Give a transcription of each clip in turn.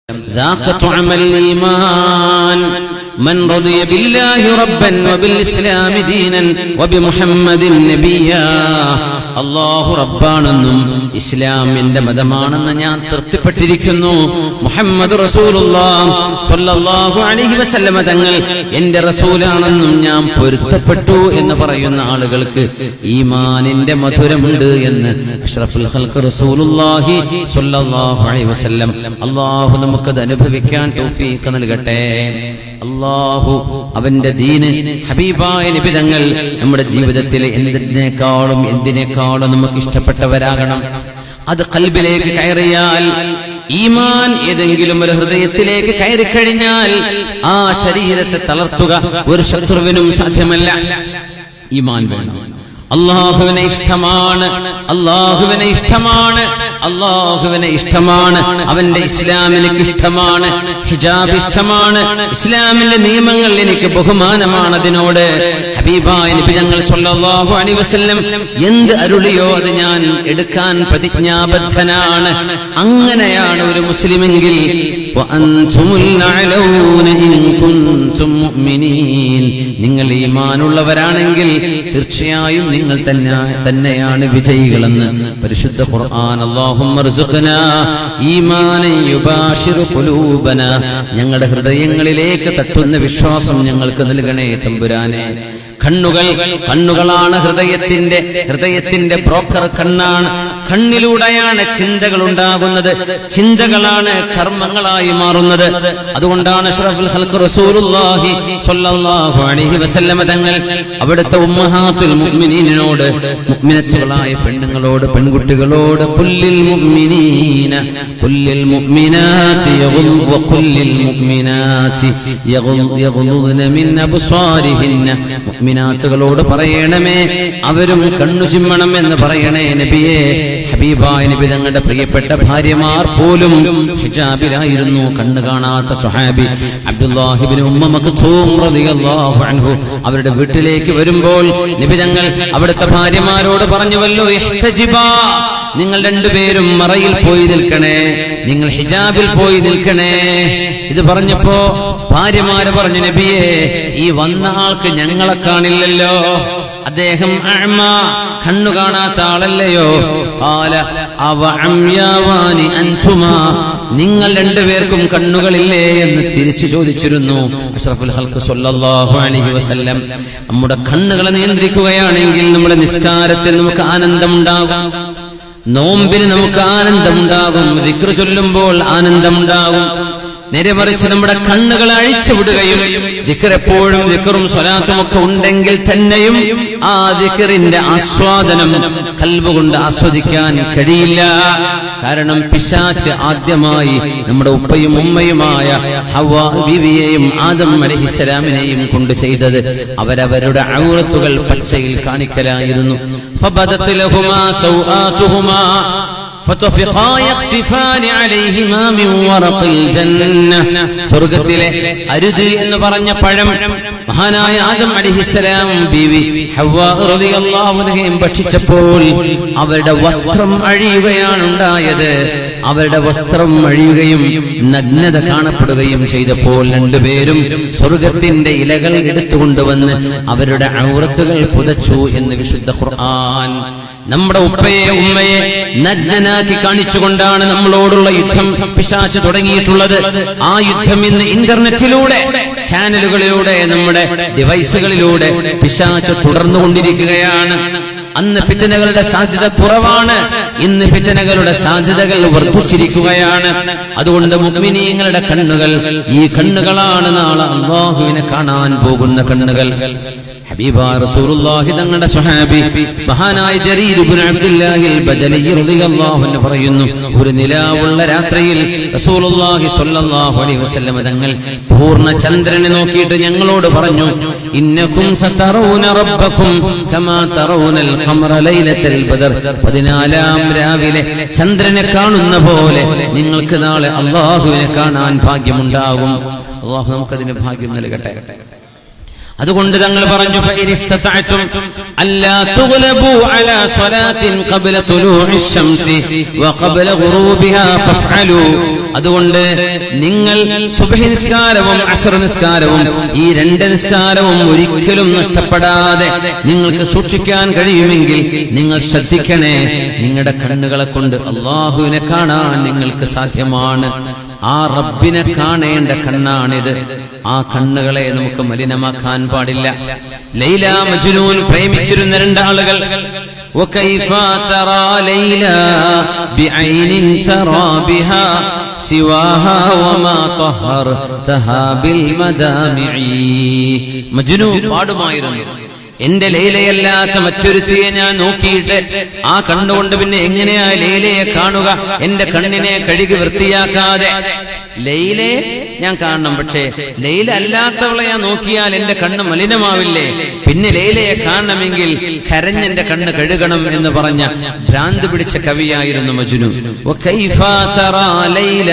ذاق طعم الإيمان من رضي بالله ربا وبالإسلام دينا وبمحمد نبيا. അല്ലാഹു റബ്ബാണെന്നും ഇസ്ലാമിന്റെ മതമാണെന്ന് ഞാൻ തൃപ്തിപ്പെട്ടിരിക്കുന്നു. മുഹമ്മദ് റസൂലുള്ളാഹി സ്വല്ലല്ലാഹു അലൈഹി വസല്ലമ തങ്ങൾ എന്റെ റസൂലാണെന്നും ഞാൻ പൊരുത്തപ്പെട്ടു എന്ന് പറയുന്ന ആളുകൾക്ക് ഈമാനിന്റെ മധുരമുണ്ട് എന്ന് അഷ്റഫുൽ ഖൽഖ് റസൂലുള്ളാഹി സ്വല്ലല്ലാഹു അലൈഹി വസല്ലം. അല്ലാഹു നമുക്കത് അനുഭവിക്കാൻ തൗഫീഖ് നൽകട്ടെ. അല്ലാഹു അവന്റെ ദീന് ഹബീബായ നബി തങ്ങൾ നമ്മുടെ ജീവിതത്തിലെ എന്തിനേക്കാളും നമുക്ക് ഇഷ്ടപ്പെട്ടവരാകണം. അത് ഖൽബിലേക്ക് കയറിയാൽ, ഈമാൻ ഏതെങ്കിലും ഒരു ഹൃദയത്തിലേക്ക് കയറിക്കഴിഞ്ഞാൽ ആ ശരീരത്തെ തളർത്തുക ഒരു ശത്രുവിനും സാധ്യമല്ല. ഈമാൻ വേണം. അല്ലാഹുവിനെ ഇഷ്ടമാണ്, അല്ലാഹുവിനെ ഇഷ്ടമാണ്, അല്ലാഹുവിനെ ഇഷ്ടമാണ്. അവന്റെ ഇസ്ലാം എനിക്ക് ഇഷ്ടമാണ്, ഹിജാബ് ഇഷ്ടമാണ്, ഇസ്ലാമിന്റെ നിയമങ്ങൾ എനിക്ക് ബഹുമാനമാണ്. അതിനോട് ഹബീബായ നബി തങ്ങൾ സ്വല്ലല്ലാഹു അലൈഹി വസല്ലം എന്ത് അരുളിയോ അത് ഞാൻ എടുക്കാൻ പ്രതിജ്ഞാബദ്ധനാണ്. അങ്ങനെയാണ് ഒരു മുസ്ലിമെങ്കിൽ നിങ്ങൾ ഈമാനുള്ളവരാണെങ്കിൽ തീർച്ചയായും നിങ്ങൾ തന്നെയാണ് വിജയികളെന്ന് പരിശുദ്ധ ഖുർആൻ. അല്ലാഹുമ്മ ർസുഖ്നാ ഈമാനൻ യുബാശിറു ഖുലൂബനാ, ഞങ്ങളുടെ ഹൃദയങ്ങളിലേക്ക് തട്ടുന്ന വിശ്വാസം ഞങ്ങൾക്ക് നൽകണേ തമ്പുരാനെ. കണ്ണുകളാണ് ഹൃദയത്തിന്റെ ബ്രോക്കർ. കണ്ണാണ്. കണ്ണിലൂടെയാണ് ചിന്തകൾ ഉണ്ടാകുന്നത്, ചിന്തകളാണ് കർമ്മങ്ങളായി മാറുന്നത്. അതുകൊണ്ടാണ് അഷ്റഫുൽ ഖൽഖ് റസൂലുള്ളാഹി സ്വല്ലല്ലാഹു അലൈഹി വസല്ലമ തങ്ങൾ അവിടുത്തെ ഉമ്മഹാത്തുൽ മുഅ്മിനീനോട്, മുഅ്മിനത്തുകളായ പെണ്ണുങ്ങളോട്, പെൺകുട്ടികളോട് കുല്ലിൽ മുഅ്മിനീന കുല്ലിൽ മുഅ്മിനാതി വഖുല്ലിൽ മുഅ്മിനാതി യഗ്ളുദ്ന മിൻ അബ്സാരിഹിന്ന, മുഅ്മിനാത്തുകളോട് പറയണമേ അവരും കണ്ണു ചിമ്മണം എന്ന് പറയണേ നബിയേ. ഹബീബായ നബി തങ്ങളുടെ പ്രിയപ്പെട്ട ഭാര്യമാർ പോലും ഹിജാബിലായിരുന്നു. കണ്ണു കാണാത്ത സ്വഹാബി അബ്ദുല്ലാഹി ഇബ്നു ഉമ്മ മക്തൂം റളിയല്ലാഹു അൻഹു അവരുടെ വീട്ടിലേക്ക് വരുമ്പോൾ നബി തങ്ങൾ അവിടുത്തെ ഭാര്യമാരോട് പറഞ്ഞുവല്ലോ, ഇഹ്തജിബാ, നിങ്ങൾ രണ്ടുപേരും മറയിൽ പോയി നിൽക്കണേ, നിങ്ങൾ ഹിജാബിൽ പോയി നിൽക്കണേ. ഇത് പറഞ്ഞപ്പോ ഭാര്യമാര് പറഞ്ഞു, നബിയേ, ഈ വന്ന ആൾക്ക് ഞങ്ങളെ കാണില്ലല്ലോ, അദ്ദേഹം അഅ്മ, കണ്ണു കാണാത്ത ആളല്ലയോ. ഖാല അവ അംയാവാനി അൻതുമാ, നിങ്ങൾ രണ്ടുപേർക്കും കണ്ണുകളില്ലേ എന്ന് തിരിച്ചു ചോദിച്ചിരുന്നു അഷ്റഫുൽ ഖൽഖ് സ്വല്ലല്ലാഹു അലൈഹി വസല്ലം. നമ്മുടെ കണ്ണുകളെ നിയന്ത്രിക്കുകയാണെങ്കിൽ നമ്മുടെ നിസ്കാരത്തിൽ നമുക്ക് ആനന്ദമുണ്ടാകും, നോമ്പിന് നമുക്ക് ആനന്ദമുണ്ടാകും, ദിക്ർ ചൊല്ലുമ്പോൾ ആനന്ദമുണ്ടാകും. നേരെ മറിച്ച് നമ്മുടെ കണ്ണുകൾ അഴിച്ചുവിടുകയും ദിക്ർ എപ്പോഴും ദിക്റും സ്വലാത്തും ഒക്കെ ഉണ്ടെങ്കിൽ തന്നെയും ആ ദിക്റിന്റെ ആസ്വാദനം ഖൽബ് കൊണ്ട് ആസ്വദിക്കാൻ കഴിയില്ല. കാരണം പിശാച് ആദ്യമായി നമ്മുടെ ഉപ്പയും ഉമ്മയുമായ ഹവ്വാ ബീവിയെയും ആദം അലൈഹിസ്സലാമിനെയും കൊണ്ട് ചെയ്തത് അവരവരുടെ ഔറത്തുകൾ പച്ചയിൽ കാണിക്കലായിരുന്നു. ഫബദത് ലഹുമാ സൗആതുഹുമാ ഫതഫിഖാ യഖ്സിഫാനി അലൈഹിമാ മിൻ വറഖിൽ ജന്ന. സ്വർഗ്ഗത്തിലെ അരുത് എന്ന് പറഞ്ഞ പഴം മഹാനായ ആദം അലൈഹിസ്സലാം ബീവി ഹവ്വാ റളിയല്ലാഹു അൻഹയും ഭക്ഷിച്ചപ്പോൾ അവരുടെ വസ്ത്രം അഴിയുകയാണ് ഉണ്ടായത്. അവരുടെ വസ്ത്രം അഴിയുകയും നഗ്നത കാണപ്പെടുകയും ചെയ്തപ്പോൾ രണ്ടുപേരും സ്വർഗ്ഗത്തിന്റെ ഇലകൾ എടുത്തുകൊണ്ടുവന്ന് അവരുടെ ഔറത്തുകൾ പുതച്ചു എന്ന് വിശുദ്ധ ഖുർആൻ. നമ്മുടെ ഉപ്പയെ ഉമ്മയെ നഗ്നനാക്കി കാണിച്ചുകൊണ്ടാണ് നമ്മളോടുള്ള യുദ്ധം പിശാച് തുടങ്ങിയിട്ടുള്ളത്. ആ യുദ്ധം ഇന്ന് ഇന്റർനെറ്റിലൂടെ, ചാനലുകളിലൂടെ, നമ്മുടെ ഡിവൈസുകളിലൂടെ പിശാച് തുടർന്നുകൊണ്ടിരിക്കുകയാണ്. അന്ന് ഫിത്നകളുടെ സാധ്യത കുറവാണ്, ഇന്ന് ഫിത്നകളുടെ സാധ്യതകൾ വർദ്ധിച്ചിരിക്കുകയാണ്. അതുകൊണ്ട് മുഅ്മിനീങ്ങളുടെ കണ്ണുകൾ, ഈ കണ്ണുകളാണ് നാളെ അല്ലാഹുവിനെ കാണാൻ പോകുന്ന കണ്ണുകൾ. ഹബീബായ റസൂലുള്ളാഹി തങ്ങളുടെ സ്വഹാബി മഹാനായ ജരീർ ഇബ്നു അബ്ദുല്ലാഹിൽ ബജലി റളിയല്ലാഹു അൻഹു പറയുന്നു, ഒരു നിലാവുള്ള രാത്രിയിൽ റസൂലുള്ളാഹി സ്വല്ലല്ലാഹു അലൈഹി വസല്ലം തങ്ങൾ പൂർണ്ണ ചന്ദ്രനെ നോക്കിയിട്ട് ഞങ്ങളോട് പറഞ്ഞു, ഇന്നകും സതറൂന റബ്ബകും കമാ തറൂനൽ ഖമറ ലൈലത്തുൽ ബദർ. 14-ാം രാവിലെ ചന്ദ്രനെ കാണുന്ന പോലെ നിങ്ങൾക്ക് നാളെ അല്ലാഹുവിനെ കാണാൻ ഭാഗ്യമുണ്ടാകും. അല്ലാഹു നമുക്കതിന് ഭാഗ്യം നൽകട്ടെ. അതുകൊണ്ട് തങ്ങൾ പറഞ്ഞു ഫഇനിസ്തതഅതും അല്ലാ തുഗ്ലബു അലാ സ്വലാത്തിൻ ഖബ്ല തുലൂഇ ശംസി വഖബ്ല ഗുറൂബിഹാ ഫഫഅലു. അതുകൊണ്ട് നിങ്ങൾ സുബ്ഹി നിസ്കാരവും അസ്ർ നിസ്കാരവും ഈ രണ്ട് നിസ്കാരവും ഒരിക്കലും നഷ്ടപ്പെടാതെ നിങ്ങൾക്ക് സൂക്ഷിക്കാൻ കഴിയുമെങ്കിൽ നിങ്ങൾ ശ്രദ്ധിക്കണേ. നിങ്ങളുടെ കണ്ണുകളെ കൊണ്ട് അല്ലാഹുവിനെ കാണാൻ നിങ്ങൾക്ക് സാധ്യമാണ്. ആ റബ്ബിനെ കാണേണ്ട കണ്ണാണിത്. ആ കണ്ണുകളെ നമുക്ക് മലിനമാക്കാൻ പാടില്ല. ലൈല മജ്നൂൻ പ്രേമിച്ചിരുന്ന രണ്ടാളുകൾ وكيف ترى ليلى بعين ترى بها سواها وما طهرتها بالمجامع. മജ്നൂൻ പാടുമായിരുന്നു, എന്റെ ലൈലയല്ലാത്ത മറ്റൊരുത്തിയെ ഞാൻ നോക്കിയിട്ട് ആ കണ്ണുകൊണ്ട് പിന്നെ എങ്ങനെയാ ലൈലയെ കാണുക? എന്റെ കണ്ണിനെ കഴുകി വൃത്തിയാക്കാതെ ലൈലയെ ഞാൻ കാണണം, പക്ഷേ ലൈല അല്ലാത്തവളെ ഞാൻ നോക്കിയാൽ എന്റെ കണ്ണ് മലിനമാവില്ലേ? പിന്നെ ലൈലയെ കാണണമെങ്കിൽ കരഞ്ഞെന്റെ കണ്ണ് കഴുകണം എന്ന് പറഞ്ഞ ഭ്രാന്ത് പിടിച്ച കവിയായിരുന്നു മജ്നൂൻ. വകൈഫ തറാ ലൈല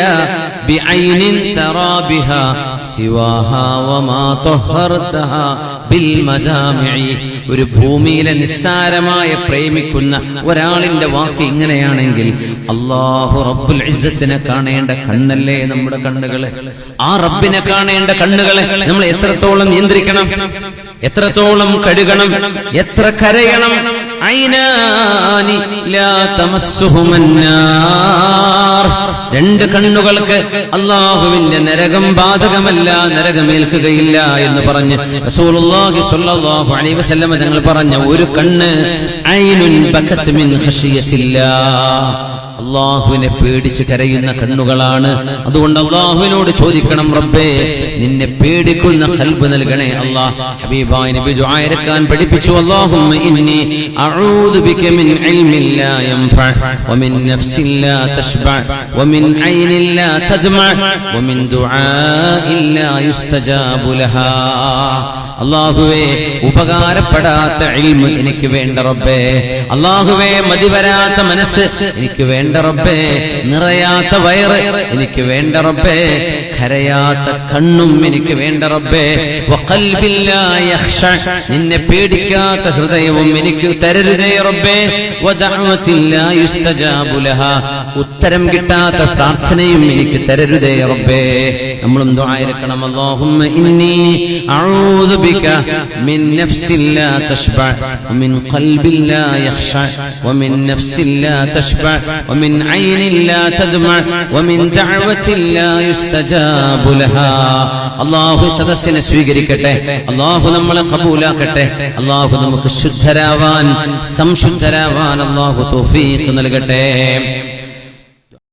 ബിഐനിൻ തറാ ബിഹാ സിവാഹാ വമാ തഹർതഹാ ബിൽ മജാമിഇ. ഒരു ഭൂമിയിലെ നിസ്സാരമായ പ്രേമിക്കുന്ന ഒരാളിന്റെ വാക്ക് ഇങ്ങനെയാണെങ്കിൽ അല്ലാഹു റബ്ബുൽ ഇസ്സത്തിനെ കാണേണ്ട കണ്ണല്ലേ നമ്മുടെ കണ്ണുകളെ? ആ റബ്ബിനെ കാണേണ്ട കണ്ണുകളെ നമ്മൾ എത്രത്തോളം നിയന്ത്രിക്കണം, എത്രത്തോളം കഴുകണം, എത്ര കരയണം? ഐനാനി ലാ തമസ്സുഹുമന്നാർ. രണ്ട് കണ്ണുകൾക്ക് അല്ലാഹുവിന്റെ നരകം ബാധകമല്ല, നരകമേൽക്കുകയില്ല എന്ന് പറഞ്ഞ് റസൂലുള്ളാഹി സ്വല്ലല്ലാഹു അലൈഹി വസല്ലം തങ്ങൾ പറഞ്ഞ ഒരു കണ്ണ് ഐനുൻ ബകത് മിൻ ഖശിയത്തില്ലാഹ്, അള്ളാഹുവിനെ പേടിച്ച് കരയുന്ന കണ്ണുകളാണ്. അതുകൊണ്ട് അള്ളാഹുവിനോട് ചോദിക്കണം, റബ്ബേ നിന്നെ പേടിക്കുന്ന ഖൽബ് നൽകണേ അല്ലാഹ്. ഹബീബായ നബി ദുആ ഇറക്കാൻ പഠിപ്പിച്ചു, അല്ലാഹുമ്മ ഇന്നി അഊദു ബിക മിൻ ഇൽമിൻ ലാ യൻഫഅ വമിൻ നഫ്സിൻ ലാ തശ്ബഅ വമിൻ ഐനിൻ ലാ തജ്മഅ വമിൻ ദുആഇൻ ലാ യുസ്തജാബു ലഹാ. അല്ലാഹുവേ ഉപകാരപ്പെടാത്ത ഇൽമ് എനിക്ക് വേണ്ട റബ്ബേ. അല്ലാഹുവേ മതിവരാത്ത മനസ്സ് എനിക്ക് വേണ്ട റബ്ബേ. നിറയാത്ത വയറ് എനിക്ക് വേണ്ട റബ്ബേ. കരയാത്ത കണ്ണും എനിക്ക് വേണ്ട റബ്ബേ. വഖൽബിൻ ലാ യഖ്ശ, നിന്നെ പേടിക്കാത്ത ഹൃദയവും എനിക്ക് തരരുതേ റബ്ബേ. വദഅവതിൻ ലാ യുസ്തജാബു ലഹാ, ഉത്തരം കിട്ടാത്ത പ്രാർത്ഥനയും എനിക്ക് തരരുതേ റബ്ബേ. നമ്മളും ദുആ ഇറക്കണം, അല്ലാഹുമ്മ ഇന്നി അഊദു ബിക മിൻ നഫ്സിൻ ലാ തശ്ബഅ വമിൻ ഖൽബിൻ ലാ യഖ്ശ വമിൻ നഫ്സിൻ ലാ തശ്ബഅ വമിൻ ഐനിൻ ലാ തദ്മഅ വമിൻ ദഅവതിൻ ലാ യുസ്തജാബു ലഹാ. അല്ലാഹു സദസ്സിനെ സ്വീകരിക്കട്ടെ, അല്ലാഹു നമ്മളെ ഖബൂലാക്കട്ടെ, അല്ലാഹു നമുക്ക് ശുദ്ധരാവാൻ സംശുദ്ധരാവാൻ അല്ലാഹു തൗഫീഖ് നൽകട്ടെ.